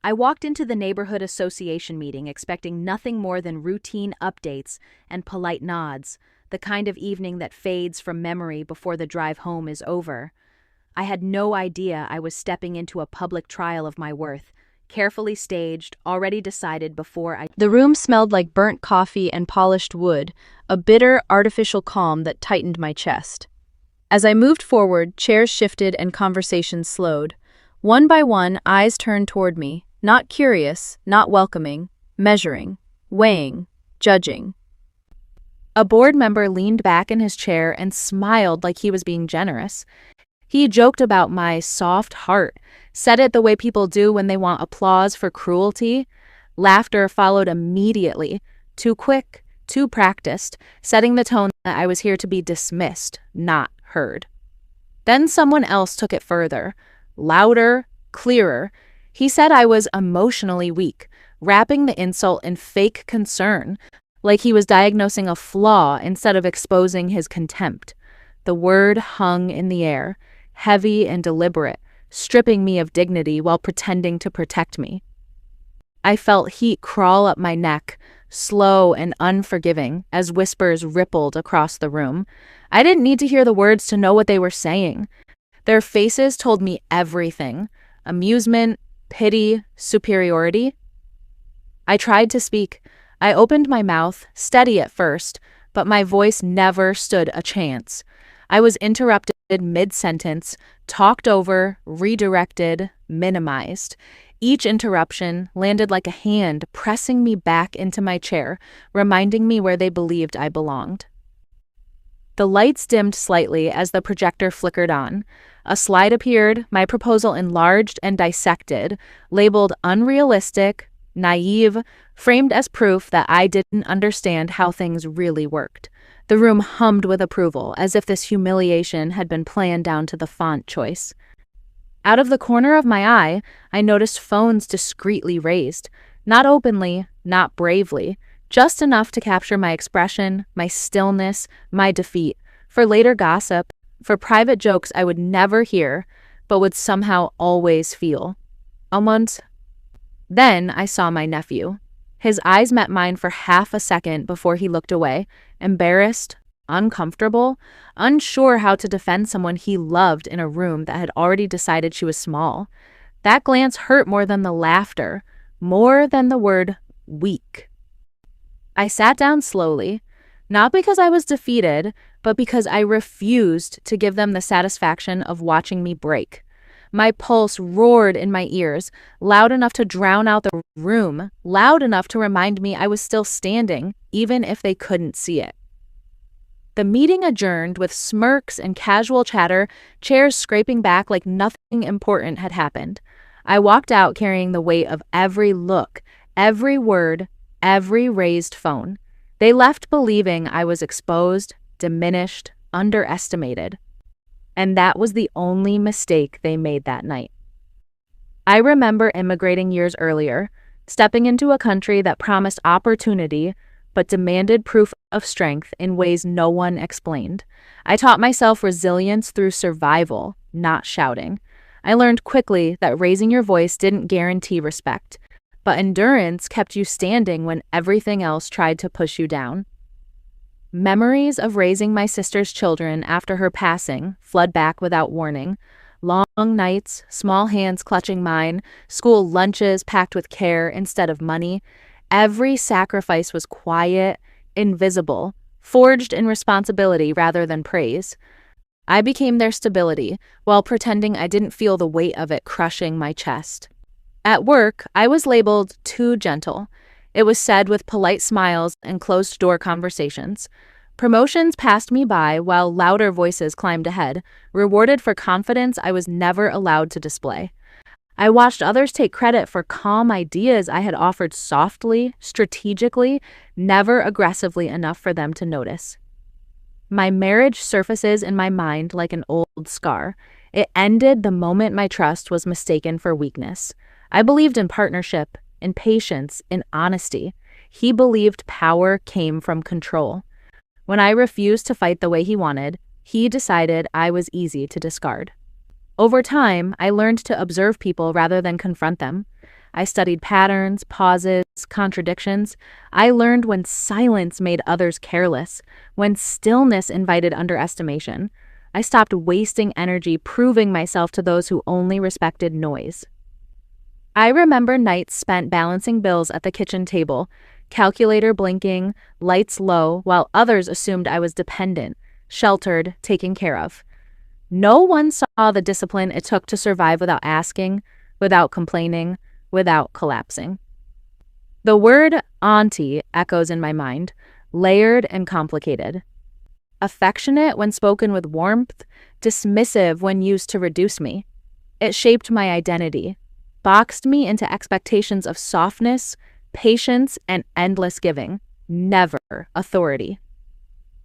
I walked into the neighborhood association meeting expecting nothing more than routine updates and polite nods, the kind of evening that fades from memory before the drive home is over. I had no idea I was stepping into a public trial of my worth, carefully staged, already decided before I. The room smelled like burnt coffee and polished wood, a bitter, artificial calm that tightened my chest. As I moved forward, chairs shifted and conversations slowed. One by one, eyes turned toward me, not curious, not welcoming, measuring, weighing, judging. A board member leaned back in his chair and smiled like he was being generous. He joked about my soft heart, said it the way people do when they want applause for cruelty. Laughter followed immediately, too quick, too practiced, setting the tone that I was here to be dismissed, not heard. Then someone else took it further, louder, clearer. He said I was emotionally weak, wrapping the insult in fake concern, like he was diagnosing a flaw instead of exposing his contempt. The word hung in the air, heavy and deliberate, stripping me of dignity while pretending to protect me. I felt heat crawl up my neck, slow and unforgiving, as whispers rippled across the room. I didn't need to hear the words to know what they were saying. Their faces told me everything: amusement, pity, superiority. I tried to speak. I opened my mouth, steady at first, but my voice never stood a chance. I was interrupted mid-sentence, talked over, redirected, minimized. Each interruption landed like a hand pressing me back into my chair, reminding me where they believed I belonged. The lights dimmed slightly as the projector flickered on. A slide appeared, my proposal enlarged and dissected, labeled unrealistic, naive, framed as proof that I didn't understand how things really worked. The room hummed with approval, as if this humiliation had been planned down to the font choice. Out of the corner of my eye, I noticed phones discreetly raised, not openly, not bravely, just enough to capture my expression, my stillness, my defeat, for later gossip, for private jokes I would never hear, but would somehow always feel. Then I saw my nephew. His eyes met mine for half a second before he looked away, embarrassed, uncomfortable, unsure how to defend someone he loved in a room that had already decided she was small. That glance hurt more than the laughter, more than the word weak. I sat down slowly, not because I was defeated, but because I refused to give them the satisfaction of watching me break. My pulse roared in my ears, loud enough to drown out the room, loud enough to remind me I was still standing, even if they couldn't see it. The meeting adjourned with smirks and casual chatter, chairs scraping back like nothing important had happened. I walked out carrying the weight of every look, every word, every raised phone. They left believing I was exposed, diminished, underestimated. And that was the only mistake they made that night. I remember immigrating years earlier, stepping into a country that promised opportunity but demanded proof of strength in ways no one explained. I taught myself resilience through survival, not shouting. I learned quickly that raising your voice didn't guarantee respect, but endurance kept you standing when everything else tried to push you down. Memories of raising my sister's children after her passing flood back without warning. Long nights, small hands clutching mine, school lunches packed with care instead of money. Every sacrifice was quiet, invisible, forged in responsibility rather than praise. I became their stability while pretending I didn't feel the weight of it crushing my chest. At work, I was labeled too gentle. It was said with polite smiles and closed-door conversations. Promotions passed me by while louder voices climbed ahead, rewarded for confidence I was never allowed to display. I watched others take credit for calm ideas I had offered softly, strategically, never aggressively enough for them to notice. My marriage surfaces in my mind like an old scar. It ended the moment my trust was mistaken for weakness. I believed in partnership, in patience, in honesty. He believed power came from control. When I refused to fight the way he wanted, he decided I was easy to discard. Over time, I learned to observe people rather than confront them. I studied patterns, pauses, contradictions. I learned when silence made others careless, when stillness invited underestimation. I stopped wasting energy proving myself to those who only respected noise. I remember nights spent balancing bills at the kitchen table, calculator blinking, lights low, while others assumed I was dependent, sheltered, taken care of. No one saw the discipline it took to survive without asking, without complaining, without collapsing. The word auntie echoes in my mind, layered and complicated. Affectionate when spoken with warmth, dismissive when used to reduce me. It shaped my identity, boxed me into expectations of softness, patience, and endless giving, never authority.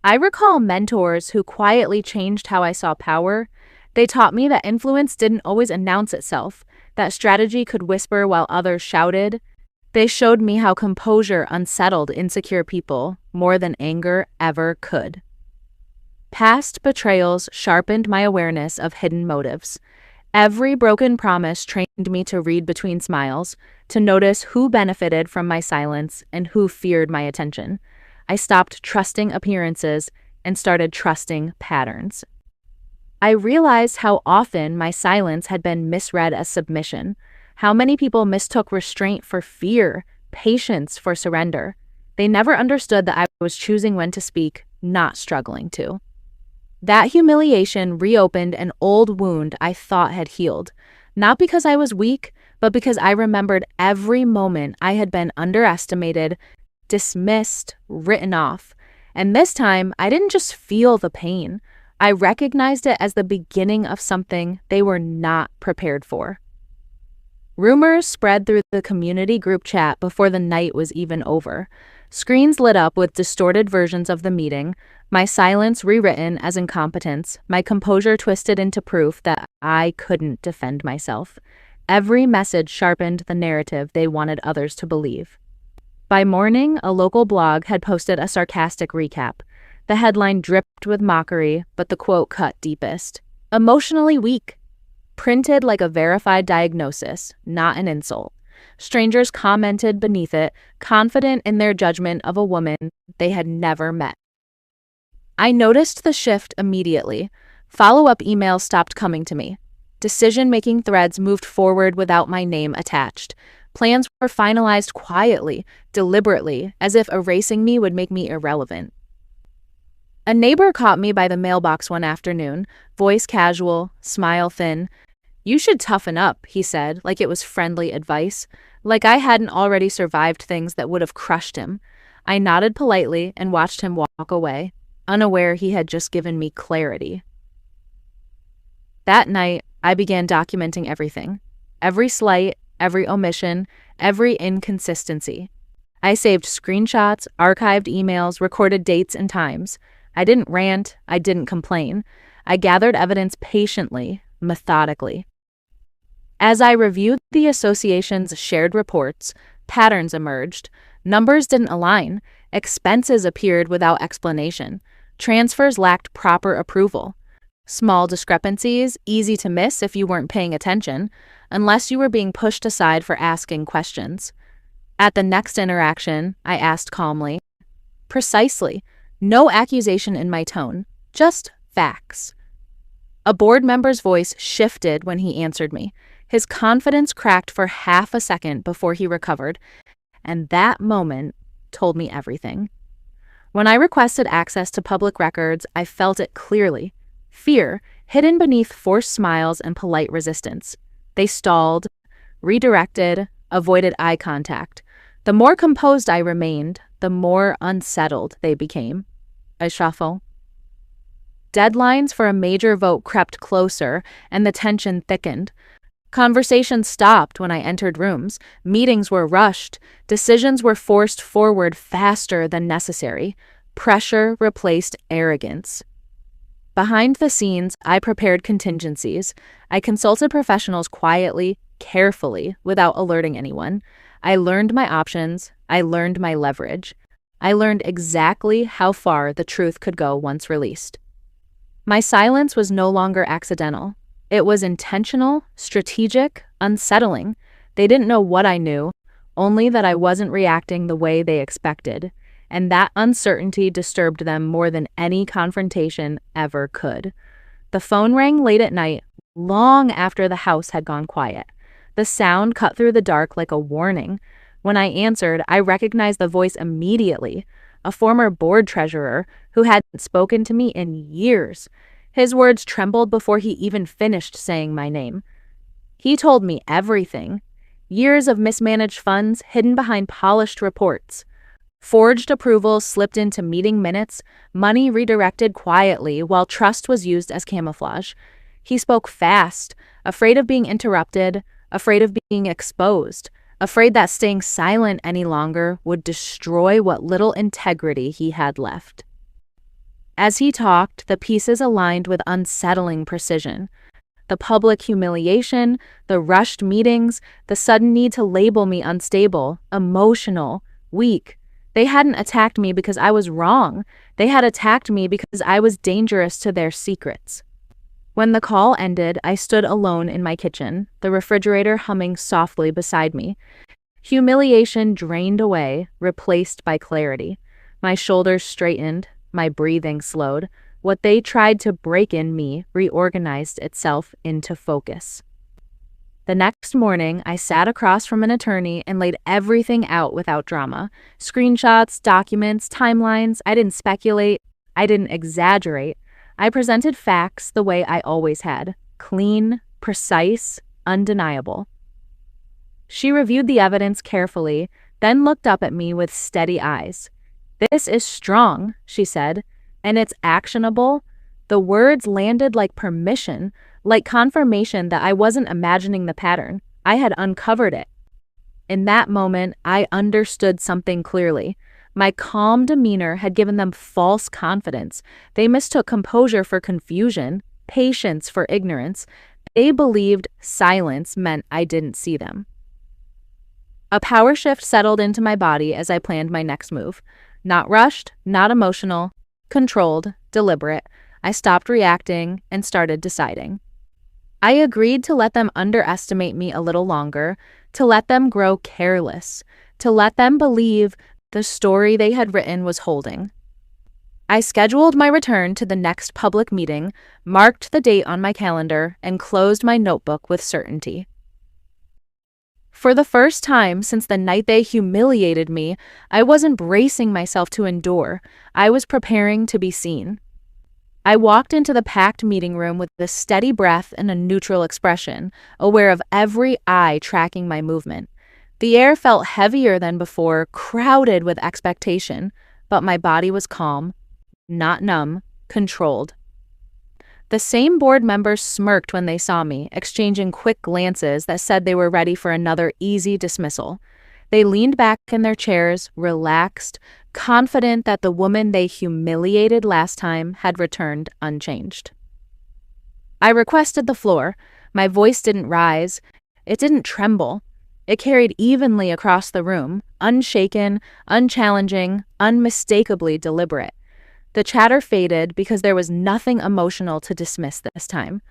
I recall mentors who quietly changed how I saw power. They taught me that influence didn't always announce itself, that strategy could whisper while others shouted. They showed me how composure unsettled insecure people more than anger ever could. Past betrayals sharpened my awareness of hidden motives. Every broken promise trained me to read between smiles, to notice who benefited from my silence and who feared my attention. I stopped trusting appearances and started trusting patterns. I realized how often my silence had been misread as submission, how many people mistook restraint for fear, patience for surrender. They never understood that I was choosing when to speak, not struggling to. That humiliation reopened an old wound I thought had healed, not because I was weak, but because I remembered every moment I had been underestimated, dismissed, written off. And this time, I didn't just feel the pain. I recognized it as the beginning of something they were not prepared for. Rumors spread through the community group chat before the night was even over. Screens lit up with distorted versions of the meeting, my silence rewritten as incompetence, my composure twisted into proof that I couldn't defend myself. Every message sharpened the narrative they wanted others to believe. By morning, a local blog had posted a sarcastic recap. The headline dripped with mockery, but the quote cut deepest. "Emotionally weak." Printed like a verified diagnosis, not an insult. Strangers commented beneath it, confident in their judgment of a woman they had never met. I noticed the shift immediately. Follow-up emails stopped coming to me. Decision-making threads moved forward without my name attached. Plans were finalized quietly, deliberately, as if erasing me would make me irrelevant. A neighbor caught me by the mailbox one afternoon, voice casual, smile thin. "You should toughen up," he said, like it was friendly advice, like I hadn't already survived things that would have crushed him. I nodded politely and watched him walk away, unaware he had just given me clarity. That night, I began documenting everything. Every slight, every omission, every inconsistency. I saved screenshots, archived emails, recorded dates and times. I didn't rant, I didn't complain. I gathered evidence patiently, methodically. As I reviewed the association's shared reports, patterns emerged. Numbers didn't align. Expenses appeared without explanation. Transfers lacked proper approval. Small discrepancies, easy to miss if you weren't paying attention, unless you were being pushed aside for asking questions. At the next interaction, I asked calmly. Precisely. No accusation in my tone, just facts. A board member's voice shifted when he answered me. His confidence cracked for half a second before he recovered, and that moment told me everything. When I requested access to public records, I felt it clearly. Fear, hidden beneath forced smiles and polite resistance. They stalled, redirected, avoided eye contact. The more composed I remained, the more unsettled they became. I shuffle. Deadlines for a major vote crept closer, and the tension thickened. Conversations stopped when I entered rooms. Meetings were rushed. Decisions were forced forward faster than necessary. Pressure replaced arrogance. Behind the scenes, I prepared contingencies. I consulted professionals quietly, carefully, without alerting anyone. I learned my options. I learned my leverage. I learned exactly how far the truth could go once released. My silence was no longer accidental. It was intentional, strategic, unsettling. They didn't know what I knew, only that I wasn't reacting the way they expected, and that uncertainty disturbed them more than any confrontation ever could. The phone rang late at night, long after the house had gone quiet. The sound cut through the dark like a warning. When I answered, I recognized the voice immediately, a former board treasurer who hadn't spoken to me in years. His words trembled before he even finished saying my name. He told me everything. Years of mismanaged funds hidden behind polished reports. Forged approvals slipped into meeting minutes, money redirected quietly while trust was used as camouflage. He spoke fast, afraid of being interrupted, afraid of being exposed, afraid that staying silent any longer would destroy what little integrity he had left. As he talked, the pieces aligned with unsettling precision. The public humiliation, the rushed meetings, the sudden need to label me unstable, emotional, weak. They hadn't attacked me because I was wrong. They had attacked me because I was dangerous to their secrets. When the call ended, I stood alone in my kitchen, the refrigerator humming softly beside me. Humiliation drained away, replaced by clarity. My shoulders straightened, my breathing slowed. What they tried to break in me reorganized itself into focus. The next morning, I sat across from an attorney and laid everything out without drama. Screenshots, documents, timelines. I didn't speculate. I didn't exaggerate. I presented facts the way I always had. Clean, precise, undeniable. She reviewed the evidence carefully, then looked up at me with steady eyes. "This is strong," she said, "and it's actionable." The words landed like permission, like confirmation that I wasn't imagining the pattern. I had uncovered it. In that moment, I understood something clearly. My calm demeanor had given them false confidence. They mistook composure for confusion, patience for ignorance. They believed silence meant I didn't see them. A power shift settled into my body as I planned my next move. Not rushed, not emotional, controlled, deliberate. I stopped reacting and started deciding. I agreed to let them underestimate me a little longer, to let them grow careless, to let them believe the story they had written was holding. I scheduled my return to the next public meeting, marked the date on my calendar, and closed my notebook with certainty. For the first time since the night they humiliated me, I wasn't bracing myself to endure. I was preparing to be seen. I walked into the packed meeting room with a steady breath and a neutral expression, aware of every eye tracking my movement. The air felt heavier than before, crowded with expectation, but my body was calm, not numb, controlled. The same board members smirked when they saw me, exchanging quick glances that said they were ready for another easy dismissal. They leaned back in their chairs, relaxed, confident that the woman they humiliated last time had returned unchanged. I requested the floor. My voice didn't rise. It didn't tremble. It carried evenly across the room, unshaken, unchallenging, unmistakably deliberate. The chatter faded because there was nothing emotional to dismiss this time.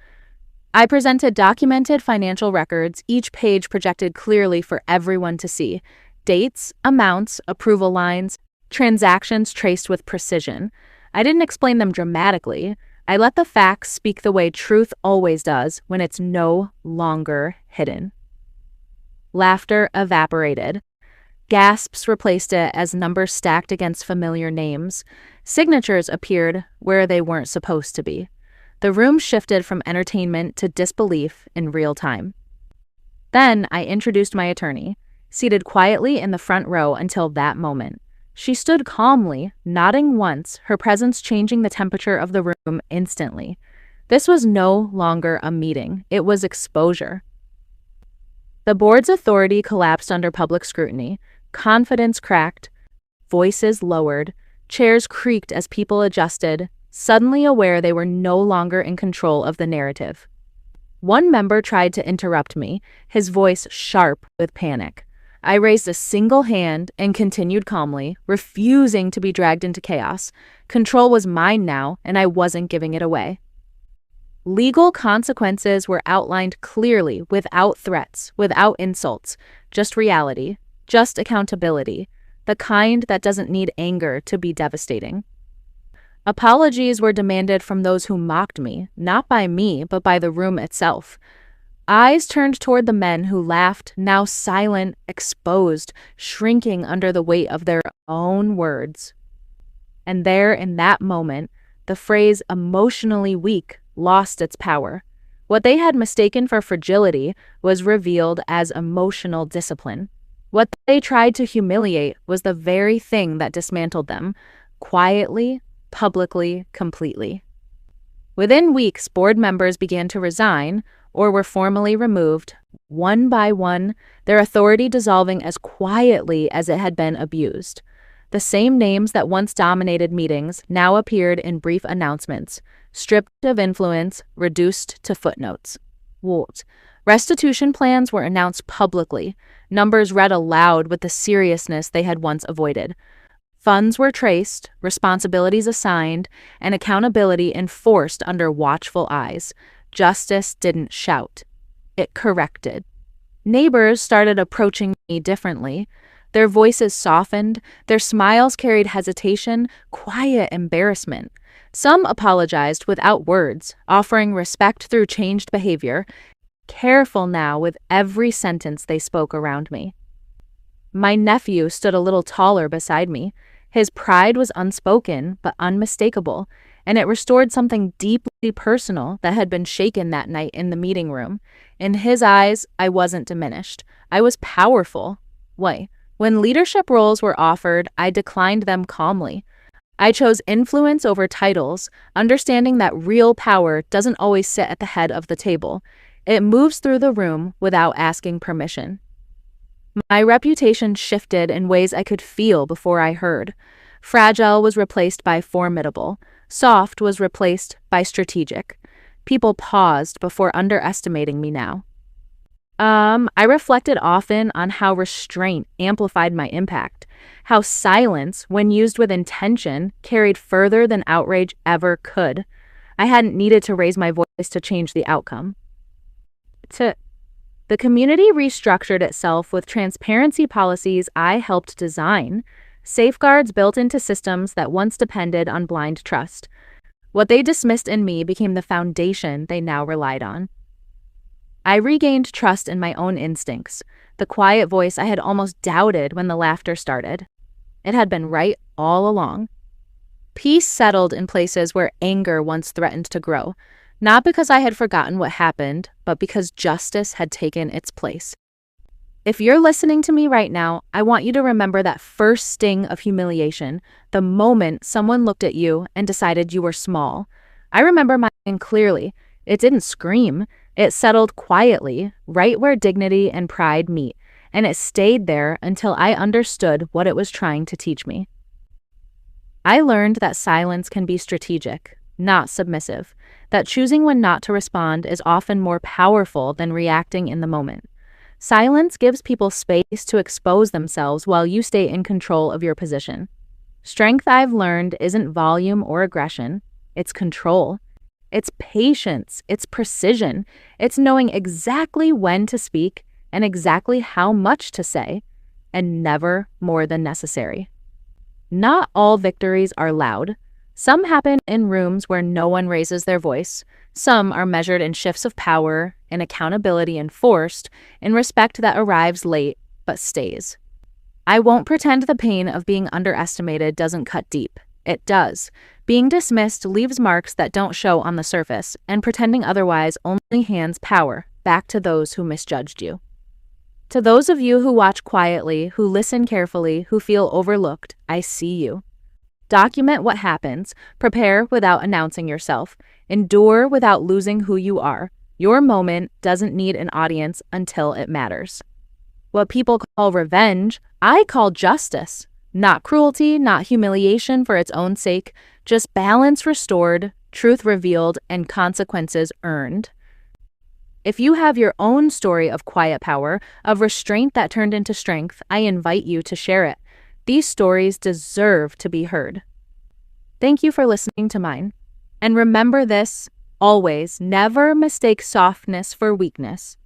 I presented documented financial records, each page projected clearly for everyone to see. Dates, amounts, approval lines, transactions traced with precision. I didn't explain them dramatically. I let the facts speak the way truth always does when it's no longer hidden. Laughter evaporated. Gasps replaced it as numbers stacked against familiar names. Signatures appeared where they weren't supposed to be. The room shifted from entertainment to disbelief in real time. Then I introduced my attorney, seated quietly in the front row until that moment. She stood calmly, nodding once, her presence changing the temperature of the room instantly. This was no longer a meeting. It was exposure. The board's authority collapsed under public scrutiny. Confidence cracked. Voices lowered. Chairs creaked as people adjusted, suddenly aware they were no longer in control of the narrative. One member tried to interrupt me, his voice sharp with panic. I raised a single hand and continued calmly, refusing to be dragged into chaos. Control was mine now, and I wasn't giving it away. Legal consequences were outlined clearly, without threats, without insults, just reality, just accountability, the kind that doesn't need anger to be devastating. Apologies were demanded from those who mocked me, not by me, but by the room itself. Eyes turned toward the men who laughed, now silent, exposed, shrinking under the weight of their own words. And there, in that moment, the phrase emotionally weak lost its power. What they had mistaken for fragility was revealed as emotional discipline. What they tried to humiliate was the very thing that dismantled them, quietly, publicly, completely. Within weeks, board members began to resign or were formally removed, one by one, their authority dissolving as quietly as it had been abused. The same names that once dominated meetings now appeared in brief announcements, stripped of influence, reduced to footnotes. Restitution plans were announced publicly, numbers read aloud with the seriousness they had once avoided. Funds were traced, responsibilities assigned, and accountability enforced under watchful eyes. Justice didn't shout. It corrected. Neighbors started approaching me differently. Their voices softened, their smiles carried hesitation, quiet embarrassment. Some apologized without words, offering respect through changed behavior, careful now with every sentence they spoke around me. My nephew stood a little taller beside me. His pride was unspoken but unmistakable, and it restored something deeply personal that had been shaken that night in the meeting room. In his eyes, I wasn't diminished. I was powerful. When leadership roles were offered, I declined them calmly. I chose influence over titles, understanding that real power doesn't always sit at the head of the table. It moves through the room without asking permission. My reputation shifted in ways I could feel before I heard. Fragile was replaced by formidable. Soft was replaced by strategic. People paused before underestimating me now. I reflected often on how restraint amplified my impact, how silence, when used with intention, carried further than outrage ever could. I hadn't needed to raise my voice to change the outcome. The community restructured itself with transparency policies I helped design, safeguards built into systems that once depended on blind trust. What they dismissed in me became the foundation they now relied on. I regained trust in my own instincts, the quiet voice I had almost doubted when the laughter started. It had been right all along. Peace settled in places where anger once threatened to grow, not because I had forgotten what happened, but because justice had taken its place. If you're listening to me right now, I want you to remember that first sting of humiliation, the moment someone looked at you and decided you were small. I remember mine clearly. It didn't scream. It settled quietly, right where dignity and pride meet, and it stayed there until I understood what it was trying to teach me. I learned that silence can be strategic, not submissive, that choosing when not to respond is often more powerful than reacting in the moment. Silence gives people space to expose themselves while you stay in control of your position. Strength, I've learned, isn't volume or aggression. It's control. It's patience. It's precision. It's knowing exactly when to speak and exactly how much to say, and never more than necessary. Not all victories are loud. Some happen in rooms where no one raises their voice. Some are measured in shifts of power, in accountability enforced, in respect that arrives late but stays. I won't pretend the pain of being underestimated doesn't cut deep. It does. Being dismissed leaves marks that don't show on the surface, and pretending otherwise only hands power back to those who misjudged you. To those of you who watch quietly, who listen carefully, who feel overlooked, I see you. Document what happens, prepare without announcing yourself, endure without losing who you are. Your moment doesn't need an audience until it matters. What people call revenge, I call justice. Not cruelty, not humiliation for its own sake, just balance restored, truth revealed, and consequences earned. If you have your own story of quiet power, of restraint that turned into strength, I invite you to share it. These stories deserve to be heard. Thank you for listening to mine. And remember this, Always, never mistake softness for weakness.